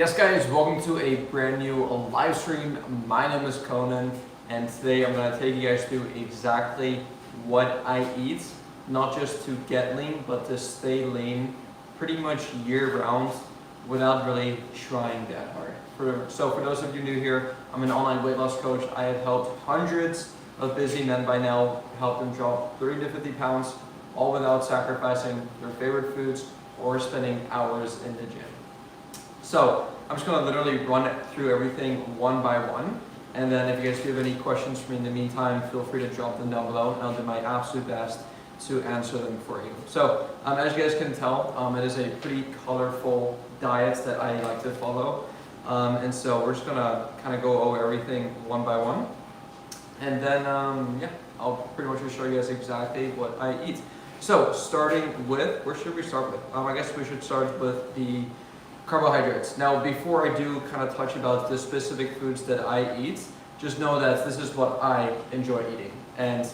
Yes guys, welcome to a brand new live stream. My name is Conan and today I'm going to take you guys through exactly what I eat, not just to get lean, but to stay lean pretty much year round without really trying that hard. So for those of you new here, I'm an online weight loss coach. I have helped hundreds of busy men by now, helped them drop 30 to 50 pounds, all without sacrificing their favorite foods or spending hours in the gym. So I'm just going to literally run through everything one by one, and then if you guys do have any questions for me in the meantime, feel free to drop them down below and I'll do my absolute best to answer them for you. So as you guys can tell, it is a pretty colorful diet that I like to follow, and so we're just going to kind of go over everything one by one, and then I'll pretty much show you guys exactly what I eat. So starting with, where should we start with? I guess we should start with the carbohydrates. Now, before I do kind of touch about the specific foods that I eat, just know that this is what I enjoy eating. And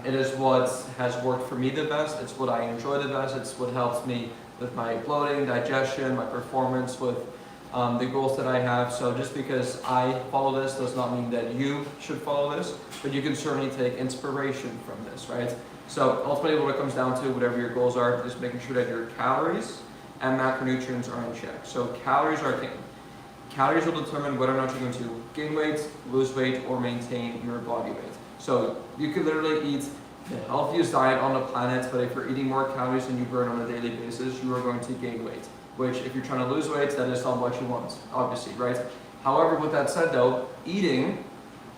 it is what has worked for me the best. It's what I enjoy the best. It's what helps me with my bloating, digestion, my performance, with the goals that I have. So just because I follow this does not mean that you should follow this, but you can certainly take inspiration from this, right? So ultimately what it comes down to, whatever your goals are, is making sure that your calories and macronutrients are in check. So calories are king. Calories will determine whether or not you're going to gain weight, lose weight, or maintain your body weight. So you could literally eat the healthiest diet on the planet, but if you're eating more calories than you burn on a daily basis, you are going to gain weight. Which, if you're trying to lose weight, that is not what you want, obviously, right? However, with that said though, eating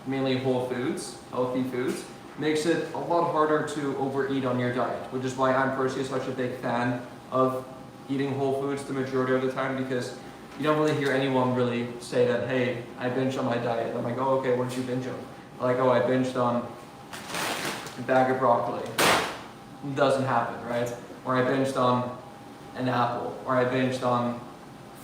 mainly whole foods, healthy foods, makes it a lot harder to overeat on your diet, which is why I'm personally such a big fan of eating whole foods the majority of the time, because you don't really hear anyone really say that, hey, I binged on my diet. I'm like, oh, okay, what did you binge on? Like, oh, I binged on a bag of broccoli. It doesn't happen, right? Or I binged on an apple, or I binged on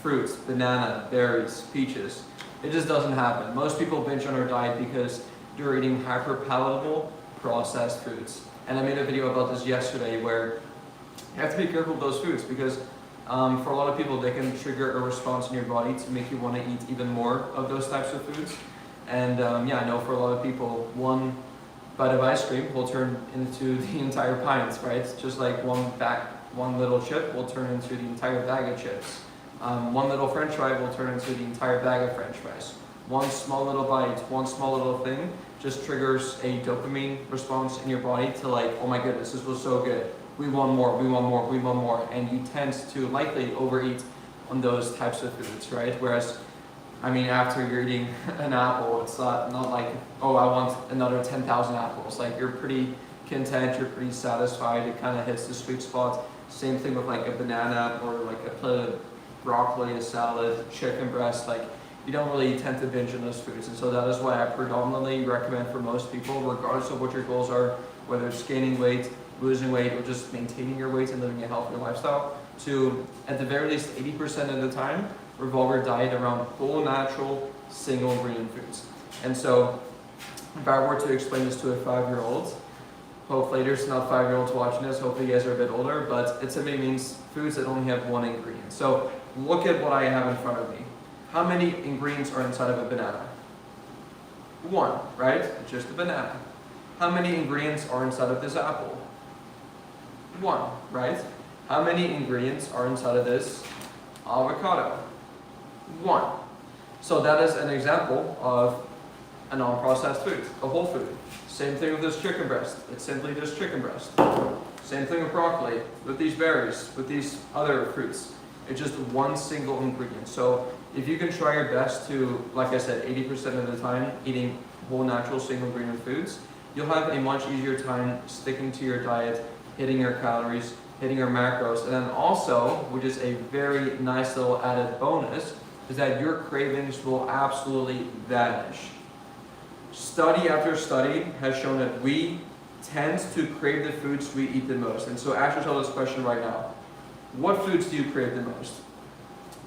fruits, banana, berries, peaches. It just doesn't happen. Most people binge on their diet because they're eating hyper-palatable processed foods. And I made a video about this yesterday where you have to be careful with those foods because for a lot of people, they can trigger a response in your body to make you want to eat even more of those types of foods. And I know for a lot of people, one bite of ice cream will turn into the entire pint, right? Just like one little chip will turn into the entire bag of chips. One little French fry will turn into the entire bag of French fries. One small little bite, one small little thing just triggers a dopamine response in your body to like, oh my goodness, this was so good. We want more, we want more, we want more, and you tend to likely overeat on those types of foods, right? Whereas, I mean, after you're eating an apple, it's not like, oh, I want another 10,000 apples. Like, you're pretty content, you're pretty satisfied, it kind of hits the sweet spot. Same thing with like a banana or like a plate of broccoli, a salad, chicken breast, like, you don't really tend to binge on those foods. And so that is why I predominantly recommend for most people, regardless of what your goals are, whether it's gaining weight, losing weight, or just maintaining your weight and living a healthier lifestyle, to, at the very least 80% of the time, revolve your diet around whole, natural, single ingredient foods. And so, if I were to explain this to a 5-year-old, hopefully there's not 5-year-olds watching this, hopefully you guys are a bit older, but it simply means foods that only have one ingredient. So, look at what I have in front of me. How many ingredients are inside of a banana? One, right? It's just a banana. How many ingredients are inside of this apple? One, right? How many ingredients are inside of this avocado? One. So that is an example of a non-processed food, a whole food. Same thing with this chicken breast. It's simply just chicken breast. Same thing with broccoli, with these berries, with these other fruits. It's just one single ingredient. So if you can try your best to, like I said, 80% of the time eating whole, natural, single ingredient foods, you'll have a much easier time sticking to your diet, hitting your calories, hitting your macros, and then also, which is a very nice little added bonus, is that your cravings will absolutely vanish. Study after study has shown that we tend to crave the foods we eat the most. And so ask yourself this question right now. What foods do you crave the most?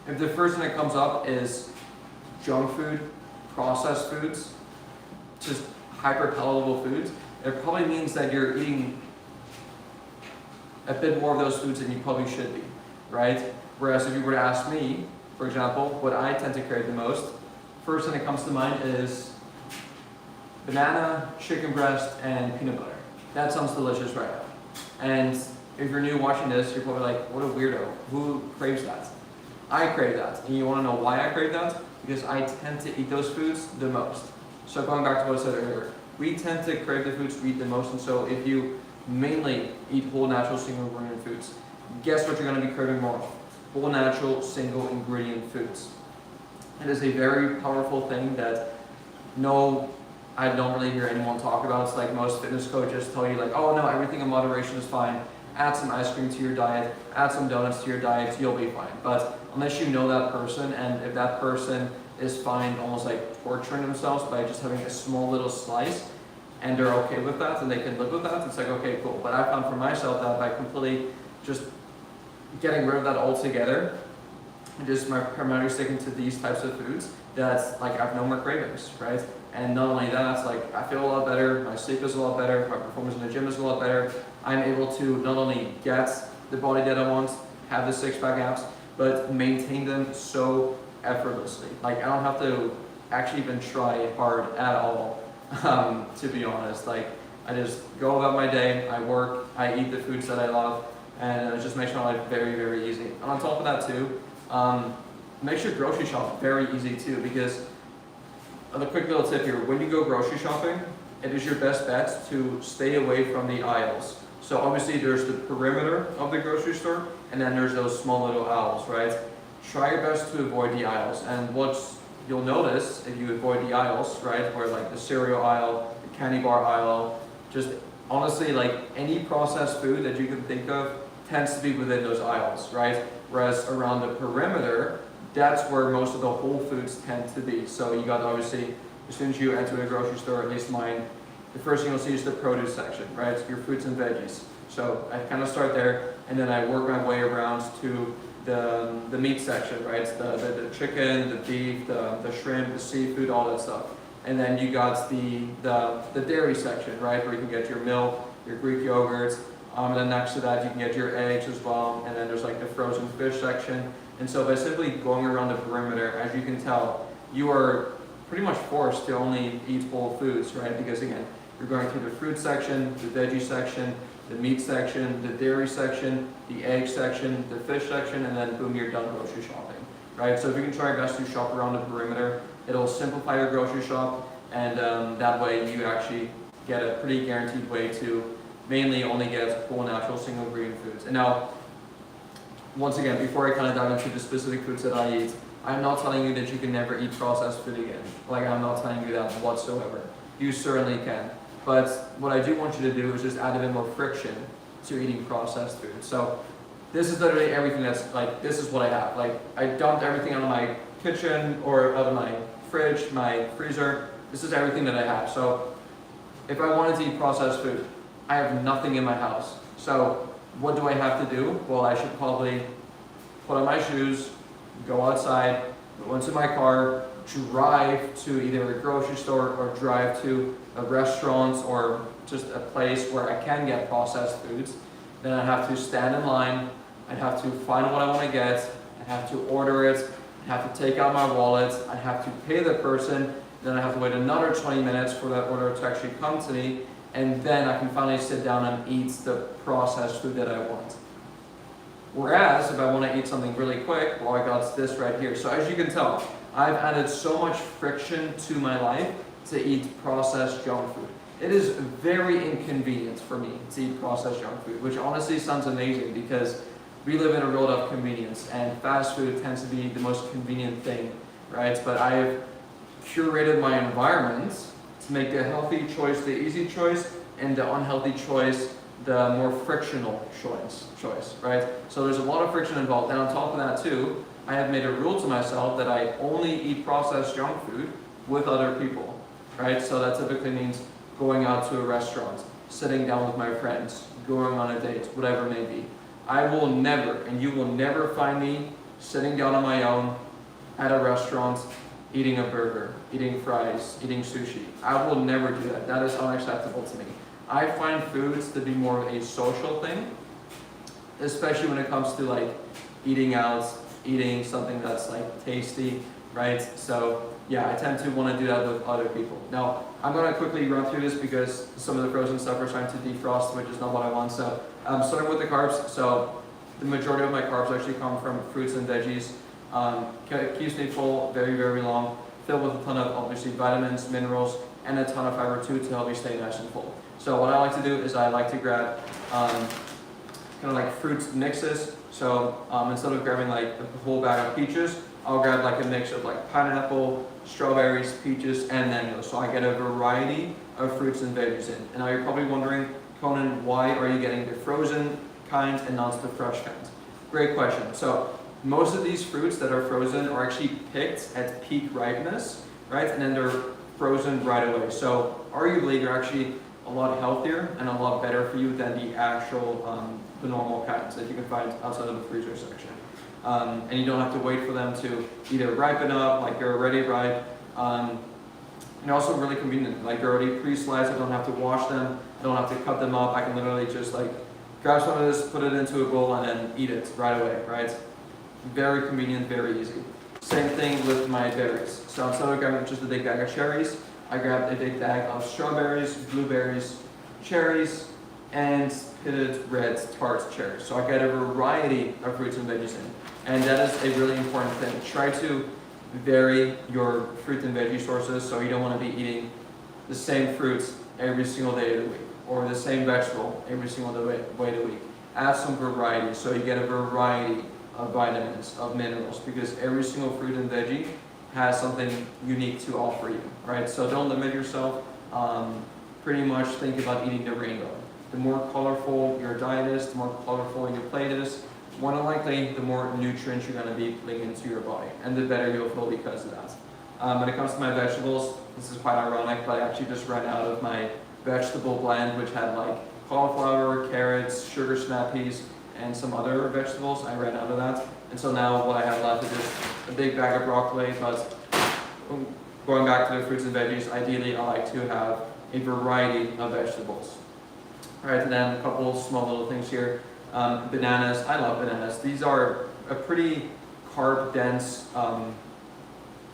If the first thing that comes up is junk food, processed foods, just hyper-palatable foods, it probably means that you're eating a bit more of those foods than you probably should be, right? Whereas if you were to ask me, For example, what I tend to crave the most, first thing that comes to mind is banana, chicken breast, and peanut butter. That sounds delicious right now. And if you're new watching this, you're probably like, what a weirdo. Who craves that? I crave that. And you want to know why I crave that? Because I tend to eat those foods the most. So going back to what I said earlier, we tend to crave the foods we eat the most. And so if you mainly eat whole, natural, single ingredient foods, guess what you're going to be craving more of? Whole, natural, single ingredient foods. It is a very powerful thing that I don't really hear anyone talk about. It's like most fitness coaches tell you like, oh no, everything in moderation is fine. Add some ice cream to your diet, add some donuts to your diet, you'll be fine. But unless you know that person, and if that person is fine almost like torturing themselves by just having a small little slice, and they're okay with that and they can live with that, it's like, okay, cool. But I found for myself that by completely just getting rid of that altogether, and just primarily sticking to these types of foods, that's like I have no more cravings, right? And not only that, like I feel a lot better, my sleep is a lot better, my performance in the gym is a lot better. I'm able to not only get the body that I want, have the six-pack abs, but maintain them so effortlessly. Like I don't have to actually even try hard at all, to be honest. Like I just go about my day, I work, I eat the foods that I love, and it just makes my life very, very easy. And on top of that too, makes your grocery shop very easy too, because a quick little tip here, when you go grocery shopping, it is your best bet to stay away from the aisles. So obviously there's the perimeter of the grocery store, and then there's those small little aisles, right? Try your best to avoid the aisles. And what you'll notice if you avoid the aisles, right, where like the cereal aisle, the candy bar aisle, just honestly like any processed food that you can think of tends to be within those aisles, right? Whereas around the perimeter, that's where most of the whole foods tend to be. So you got obviously, as soon as you enter a grocery store, at least mine, the first thing you'll see is the produce section, right? Your fruits and veggies. So I kind of start there, and then I work my way around to the meat section, right? The chicken, the beef, the shrimp, the seafood, all that stuff. And then you got the dairy section, right? Where you can get your milk, your Greek yogurts, and then next to that you can get your eggs as well. And then there's like the frozen fish section. And so by simply going around the perimeter, as you can tell, you are pretty much forced to only eat whole foods, right? Because again, you're going through the fruit section, the veggie section, the meat section, the dairy section, the egg section, the fish section, and then boom, you're done grocery shopping, right? So if you can try your best to shop around the perimeter, it'll simplify your grocery shop, and that way you actually get a pretty guaranteed way to mainly only get whole, natural, single ingredient foods. And now, once again, before I kind of dive into the specific foods that I eat, I'm not telling you that you can never eat processed food again. Like, I'm not telling you that whatsoever. You certainly can. But what I do want you to do is just add a bit more friction to eating processed food. So this is literally everything that's like, this is what I have. Like, I dumped everything out of my kitchen or out of my fridge, my freezer. This is everything that I have. So if I wanted to eat processed food, I have nothing in my house. So what do I have to do? Well, I should probably put on my shoes, go outside, go into my car, drive to either a grocery store or drive to a restaurant or just a place where I can get processed foods. Then I have to stand in line, I'd have to find what I want to get, I have to order it, I have to take out my wallet, I have to pay the person, then I have to wait another 20 minutes for that order to actually come to me, and then I can finally sit down and eat the processed food that I want. Whereas, if I want to eat something really quick, well, I got this right here. So as you can tell, I've added so much friction to my life to eat processed junk food. It is very inconvenient for me to eat processed junk food, which honestly sounds amazing because we live in a world of convenience, and fast food tends to be the most convenient thing, right? But I have curated my environment to make the healthy choice the easy choice, and the unhealthy choice the more frictional choice, right? So there's a lot of friction involved, and on top of that too, I have made a rule to myself that I only eat processed junk food with other people, right? So that typically means going out to a restaurant, sitting down with my friends, going on a date, whatever it may be. I will never, and you will never find me sitting down on my own at a restaurant, eating a burger, eating fries, eating sushi. I will never do that. That is unacceptable to me. I find foods to be more of a social thing, especially when it comes to like eating out eating something that's like tasty, right? So yeah, I tend to want to do that with other people. Now, I'm going to quickly run through this because some of the frozen stuff are trying to defrost, which is not what I want. So starting with the carbs. So the majority of my carbs actually come from fruits and veggies. It keeps me full very, very long, filled with a ton of obviously vitamins, minerals, and a ton of fiber too to help me stay nice and full. So what I like to do is I like to grab kind of like fruit mixes. So instead of grabbing like a whole bag of peaches, I'll grab like a mix of like pineapple, strawberries, peaches, and mangoes. So I get a variety of fruits and veggies in. And now you're probably wondering, Conan, why are you getting the frozen kind and not the fresh kind? Great question. So most of these fruits that are frozen are actually picked at peak ripeness, right? And then they're frozen right away. So arguably they're actually a lot healthier and a lot better for you than the actual, the normal kinds that you can find outside of the freezer section. And you don't have to wait for them to either ripen up, like they're already ripe. And also really convenient, like they're already pre-sliced, I don't have to wash them, I don't have to cut them up, I can literally just like grab some of this, put it into a bowl, and then eat it right away, right? Very convenient, very easy. Same thing with my berries. So instead of grabbing just a big bag of cherries, I grabbed a big bag of strawberries, blueberries, cherries, and pitted red tart cherries. So I get a variety of fruits and veggies in. And that is a really important thing. Try to vary your fruit and veggie sources, so you don't want to be eating the same fruits every single day of the week, or the same vegetable every single day of the week. Add some variety, so you get a variety of vitamins, of minerals, because every single fruit and veggie has something unique to offer you, right? So don't limit yourself. Pretty much think about eating the rainbow. The more colorful your diet is, the more colorful your plate is, more than likely, the more nutrients you're going to be putting into your body, and the better you'll feel because of that. When it comes to my vegetables, this is quite ironic, but I actually just ran out of my vegetable blend, which had like cauliflower, carrots, sugar snap peas, and some other vegetables. I ran out of that, and so now what I have left is just a big bag of broccoli. But going back to the fruits and veggies, ideally I like to have a variety of vegetables. All right, and then a couple small little things here. Bananas, I love bananas. These are a pretty carb-dense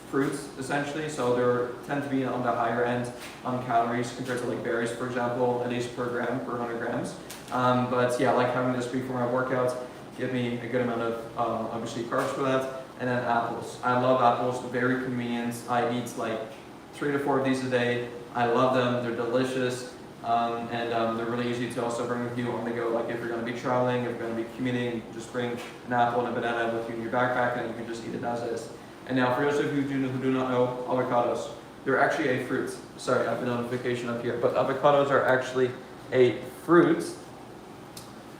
fruits, essentially, so they tend to be on the higher end on calories compared to like berries, for example, at least per gram, per 100 grams. But yeah, I like having this before my workouts, give me a good amount of, obviously, carbs for that. And then apples. I love apples, very convenient. I eat like 3 to 4 of these a day. I love them, they're delicious. And they're really easy to also bring with you on the go. Like if you're going to be traveling, if you're going to be commuting, just bring an apple and a banana with you in your backpack, and you can just eat it as is. And now, for those of you who do not know avocados, they're actually a fruit. Sorry, I have a notification up here, but avocados are actually a fruit,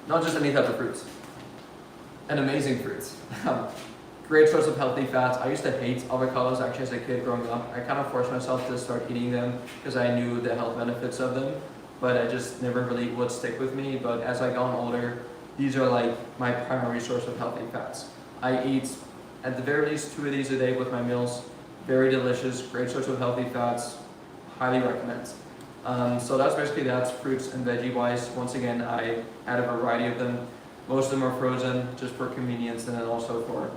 not just any type of fruit, an amazing fruit. Great source of healthy fats. I used to hate avocados actually as a kid growing up. I kind of forced myself to start eating them because I knew the health benefits of them, but I just never really would stick with me. But as I got older, these are like my primary source of healthy fats. I eat at the very least 2 of these a day with my meals. Very delicious, great source of healthy fats. Highly recommend. So that's basically that's fruits and veggie wise. Once again, I add a variety of them. Most of them are frozen just for convenience, and then also for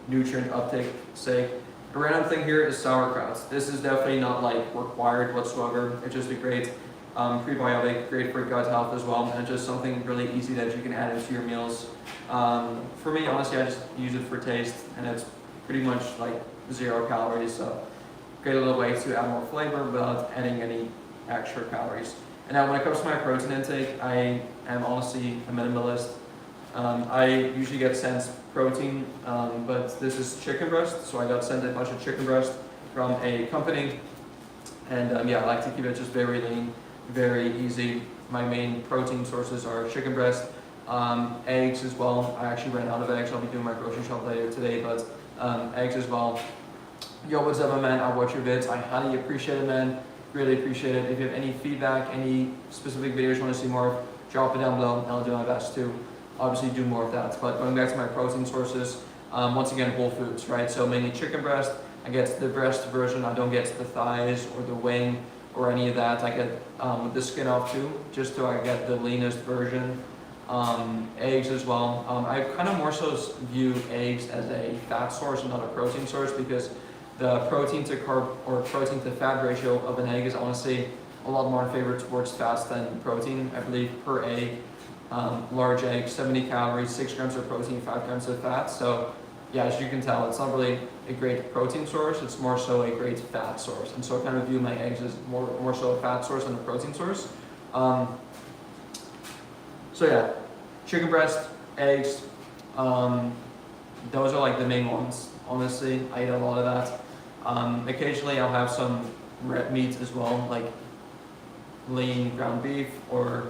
nutrient uptake sake. A random thing here is sauerkraut. This is definitely not like required whatsoever. It's just a great prebiotic, great for gut health as well, and just something really easy that you can add into your meals. For me, honestly, I just use it for taste, and it's pretty much like 0 calories, so great little way to add more flavor without adding any extra calories. And now when it comes to my protein intake, I am honestly a minimalist. I usually get sent protein, but this is chicken breast, so I got sent a bunch of chicken breast from a company, and yeah, I like to keep it just very lean, very easy. My main protein sources are chicken breast, eggs as well. I actually ran out of eggs. I'll be doing my grocery shop later today, but eggs as well. Yo, what's up, my man? I watch your vids. I highly appreciate it, man. Really appreciate it. If you have any feedback, any specific videos you want to see more of, drop it down below, and I'll do my best to obviously do more of that. But going back to my protein sources, once again, whole foods, right? So mainly chicken breast. I get the breast version. I don't get the thighs or the wing or any of that. I get the skin off too, just so I get the leanest version. Eggs as well. I kind of more so view eggs as a fat source and not a protein source, because the protein to carb or protein to fat ratio of an egg is honestly a lot more in favor towards fats than protein. I believe per egg, large egg, 70 calories, 6 grams of protein, 5 grams of fat. So yeah, as you can tell, it's not really a great protein source, it's more so a great fat source. And so I kind of view my eggs as more so a fat source than a protein source. So yeah, chicken breast, eggs, those are like the main ones. Honestly, I eat a lot of that. Occasionally I'll have some red meat as well, like lean ground beef or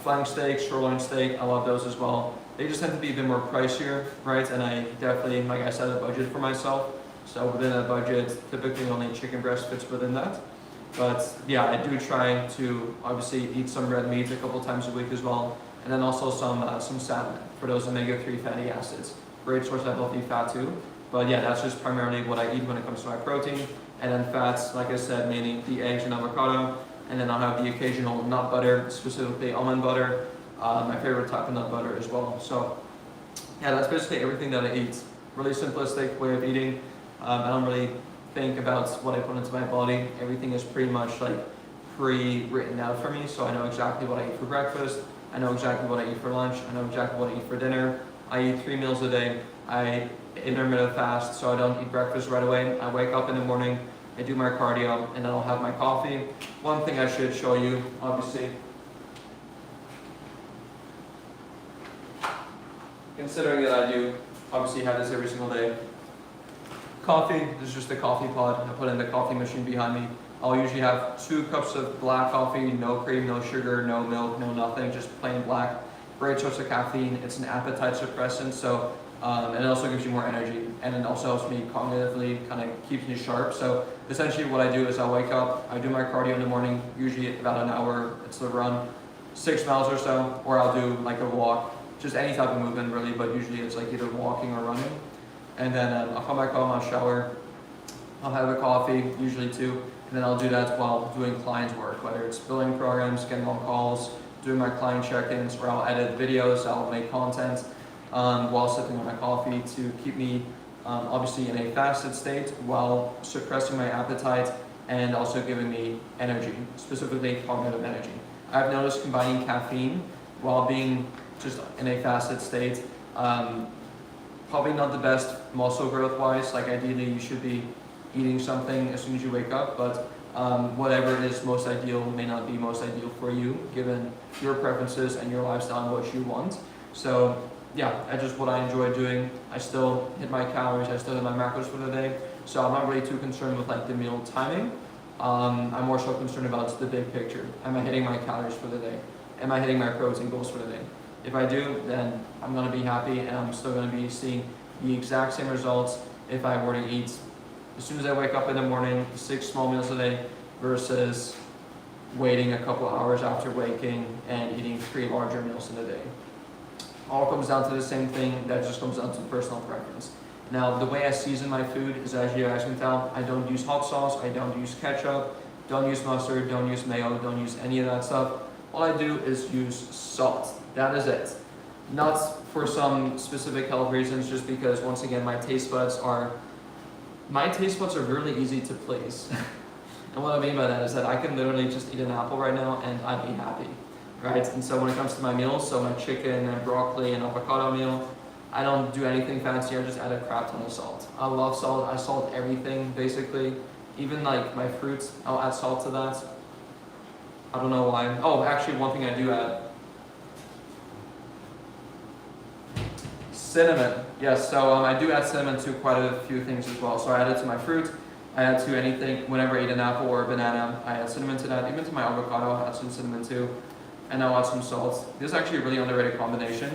flank steak, sirloin steak. I love those as well. They just tend to be a bit more pricier, right? And I definitely, like I said, a budget for myself. So within that budget, typically only chicken breast fits within that. But yeah, I do try to obviously eat some red meat a couple times a week as well. And then also some salmon for those omega-3 fatty acids. Great source of healthy fat too. But yeah, that's just primarily what I eat when it comes to my protein. And then fats, like I said, mainly the eggs and avocado. And then I'll have the occasional nut butter, specifically almond butter. My favorite type of nut butter as well. So yeah, that's basically everything that I eat. Really simplistic way of eating. I don't really think about what I put into my body. Everything is pretty much like pre-written out for me. So I know exactly what I eat for breakfast. I know exactly what I eat for lunch. I know exactly what I eat for dinner. I eat 3 meals a day. I intermittent fast, so I don't eat breakfast right away. I wake up in the morning, I do my cardio, and then I'll have my coffee. One thing I should show you, obviously, considering that I do obviously have this every single day. Coffee, this is just a coffee pod. I put in the coffee machine behind me. I'll usually have 2 cups of black coffee, no cream, no sugar, no milk, no nothing, just plain black. Great source of caffeine. It's an appetite suppressant, so and it also gives you more energy, and it also helps me cognitively, kind of keeps me sharp. So essentially what I do is I wake up, I do my cardio in the morning, usually about an hour. It's a run, 6 miles or so, or I'll do like a walk, just any type of movement really, but usually it's like either walking or running. And then I'll come back home, I'll shower, I'll have a coffee, usually 2, and then I'll do that while doing client work, whether it's billing programs, getting on calls, doing my client check-ins, or I'll edit videos, I'll make content while sipping on my coffee to keep me obviously in a fasted state while suppressing my appetite and also giving me energy, specifically cognitive energy. I've noticed combining caffeine while being just in a fasted state, probably not the best muscle growth wise. Like ideally you should be eating something as soon as you wake up, but whatever is most ideal may not be most ideal for you given your preferences and your lifestyle and what you want. So yeah, that's just what I enjoy doing. I still hit my calories, I still hit my macros for the day, so I'm not really too concerned with like the meal timing. I'm more so concerned about the big picture. Am I hitting my calories for the day? Am I hitting my protein goals for the day? If I do, then I'm going to be happy and I'm still going to be seeing the exact same results if I were to eat as soon as I wake up in the morning, 6 small meals a day versus waiting a couple hours after waking and eating 3 larger meals in a day. All comes down to the same thing, that just comes down to personal preference. Now, the way I season my food is, as you guys can tell, I don't use hot sauce, I don't use ketchup, don't use mustard, don't use mayo, don't use any of that stuff. All I do is use salt. That is it. Not for some specific health reasons, just because, once again, my taste buds are really easy to please. And what I mean by that is that I can literally just eat an apple right now and I'd be happy. Right? And so when it comes to my meals, so my chicken and broccoli and avocado meal, I don't do anything fancy, I just add a crap ton of salt. I love salt, I salt everything basically. Even like my fruits, I'll add salt to that. I don't know why. Oh, actually one thing I do add. Cinnamon. Yes, so I do add cinnamon to quite a few things as well. So I add it to my fruit, I add to anything, whenever I eat an apple or a banana, I add cinnamon to that. Even to my avocado, I add some cinnamon too. And I'll add some salt. This is actually a really underrated combination.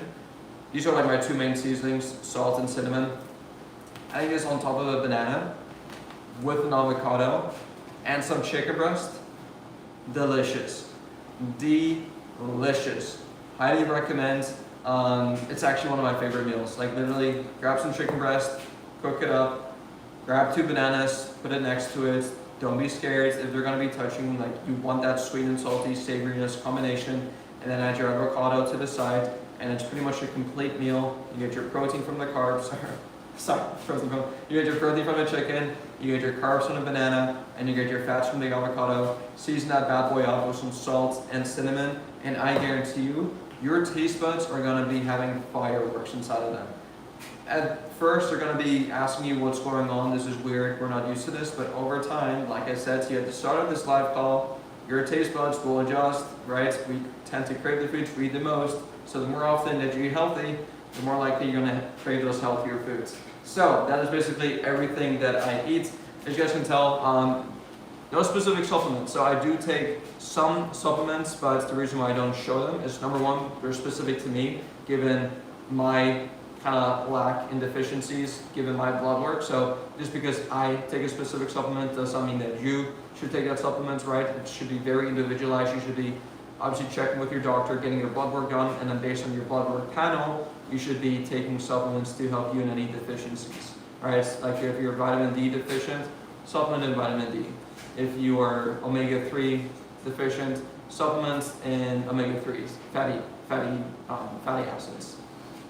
These are like my 2 main seasonings, salt and cinnamon. Adding this on top of a banana with an avocado and some chicken breast, delicious. Delicious. Highly recommend. It's actually one of my favorite meals. Like literally, grab some chicken breast, cook it up, grab 2 bananas, put it next to it. Don't be scared if they're going to be touching, like you want that sweet and salty savoriness combination. and then add your avocado to the side, and it's pretty much a complete meal. You get your protein from the carbs, you get your protein from the chicken, you get your carbs from the banana, and you get your fats from the avocado. Season that bad boy up with some salt and cinnamon, and I guarantee you, your taste buds are gonna be having fireworks inside of them. At first, they're gonna be asking you what's going on, this is weird, we're not used to this, but over time, like I said to you at the start of this live call, your taste buds will adjust, right? We tend to crave the foods we eat the most, so the more often that you eat healthy, the more likely you're gonna crave those healthier foods. So that is basically everything that I eat. As you guys can tell, no specific supplements. So I do take some supplements, but the reason why I don't show them is number one, they're specific to me, given my kind of lack in deficiencies, given my blood work. So just because I take a specific supplement does not mean that you should take that supplement, right? It should be very individualized. You should be obviously checking with your doctor, getting your blood work done, and then based on your blood work panel, you should be taking supplements to help you in any deficiencies, right? Like if you're vitamin D deficient, supplement in vitamin D. If you are omega-3 deficient, supplements in omega-3s, fatty acids.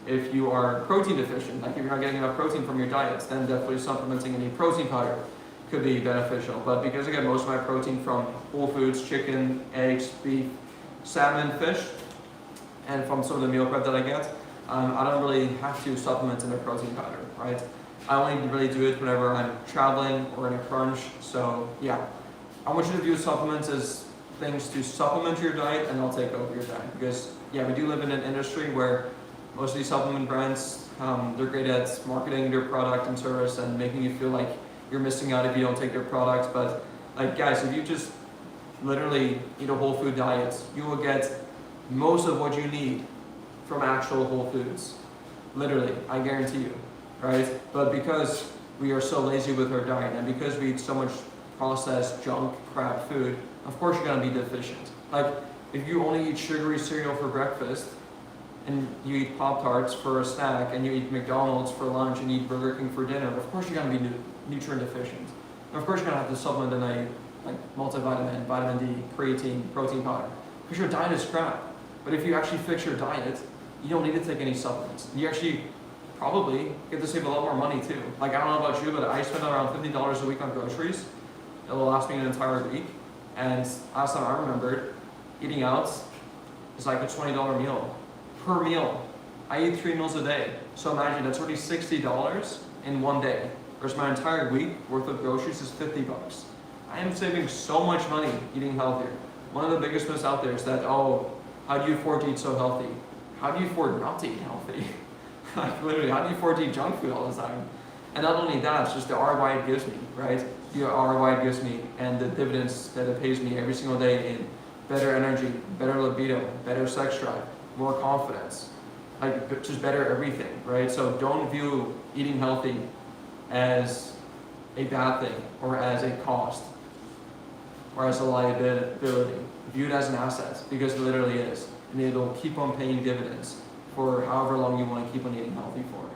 If you are protein deficient, like if you're not getting enough protein from your diets, then definitely supplementing any protein powder could be beneficial. But because I get most of my protein from whole foods, chicken, eggs, beef, salmon, fish, and from some of the meal prep that I get, I don't really have to supplement in a protein powder, right? I only really do it whenever I'm traveling or in a crunch. So yeah, I want you to view supplements as things to supplement your diet and not take over your diet. Because yeah, we do live in an industry where most of these supplement brands, they're great at marketing their product and service and making you feel like you're missing out if you don't take their products. But like guys, if you just literally eat a whole food diet, you will get most of what you need from actual whole foods. Literally, I guarantee you, right? But because we are so lazy with our diet and because we eat so much processed junk, crap food, of course you're gonna be deficient. Like if you only eat sugary cereal for breakfast and you eat Pop-Tarts for a snack and you eat McDonald's for lunch and you eat Burger King for dinner, of course you're gonna be nutrient deficient. And of course you're gonna have to supplement in a multivitamin, vitamin D, creatine, protein powder, because your diet is crap. But if you actually fix your diet, you don't need to take any supplements. You actually probably get to save a lot more money too. Like I don't know about you, but I spend around $50 a week on groceries. It will last me an entire week. And last time I remembered, eating out is like a $20 meal per meal. I eat 3 meals a day. So imagine that's already $60 in one day. Whereas my entire week worth of groceries is $50. I am saving so much money eating healthier. One of the biggest myths out there is that, oh, how do you afford to eat so healthy? How do you afford not to eat healthy? Like literally, how do you afford to eat junk food all the time? And not only that, it's just the ROI it gives me, right? The ROI it gives me and the dividends that it pays me every single day in better energy, better libido, better sex drive, more confidence, like just better everything, right? So don't view eating healthy as a bad thing or as a cost or as a liability. View it as an asset because it literally is. And it'll keep on paying dividends for however long you want to keep on eating healthy for.